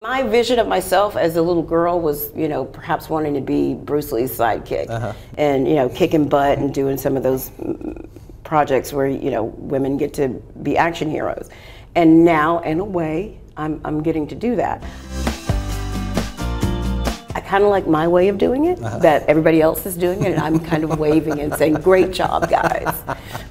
My vision of myself as a little girl was, perhaps wanting to be Bruce Lee's sidekick, and kicking butt and doing some of those projects where women get to be action heroes. And now, in a way, I'm getting to do that. I kind of like my way of doing it, that everybody else is doing it, and I'm kind of waving and saying, "Great job, guys."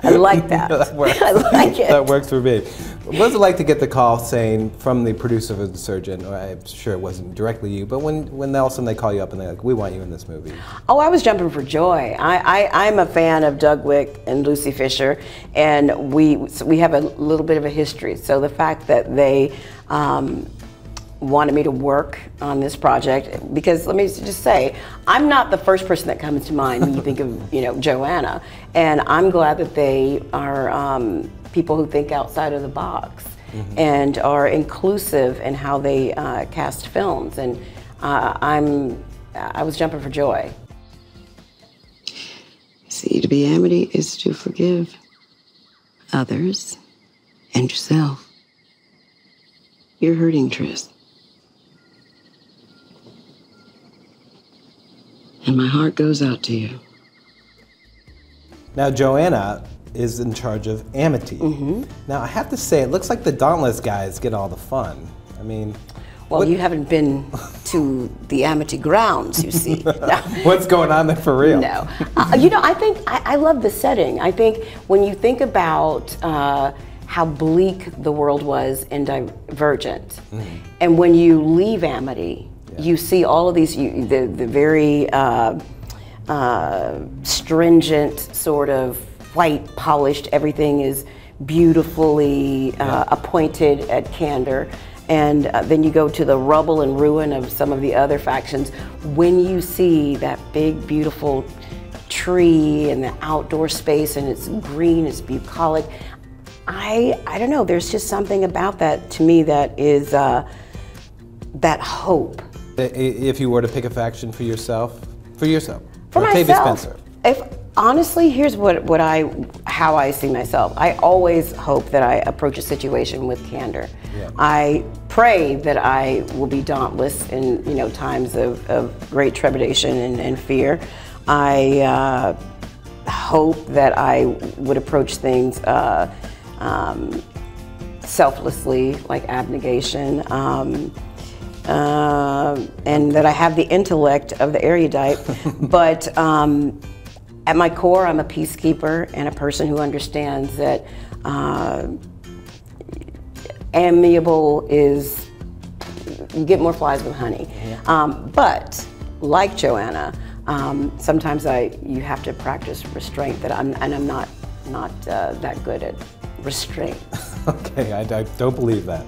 I like that. That works. I like it. That works for me. What was it like to get the call saying from the producer of Insurgent, or I'm sure it wasn't directly you, but when all of a sudden they call you up and they're like, "We want you in this movie"? Oh, I was jumping for joy. I'm a fan of Doug Wick and Lucy Fisher, and we have a little bit of a history. So the fact that they wanted me to work on this project, because let me just say, I'm not the first person that comes to mind when you think of Joanna, and I'm glad that they are people who think outside of the box and are inclusive in how they cast films, and I was jumping for joy. See, to be Amity is to forgive others and yourself. You're hurting, Tris. And my heart goes out to you. Now, Joanna is in charge of Amity. Now, I have to say, it looks like the Dauntless guys get all the fun. I mean... Well, you haven't been to the Amity grounds, you see. No. What's going on there for real? No. I think, I love the setting. I think when you think about how bleak the world was in Divergent, and when you leave Amity, you see all of these, the very stringent sort of white polished, everything is beautifully appointed at candor. And then you go to the rubble and ruin of some of the other factions. When you see that big, beautiful tree and the outdoor space and it's green, it's bucolic, I don't know, there's just something about that to me that is that hope. If you were to pick a faction for yourself? For Octavia Spencer. Honestly, here's how I see myself. I always hope that I approach a situation with candor. I pray that I will be dauntless in times of great trepidation and fear. I hope that I would approach things selflessly, like abnegation, and that I have the intellect of the erudite, but at my core, I'm a peacekeeper and a person who understands that amiable is, you get more flies with honey. But like Joanna, sometimes you have to practice restraint, and I'm not that good at restraint. Okay, I don't believe that.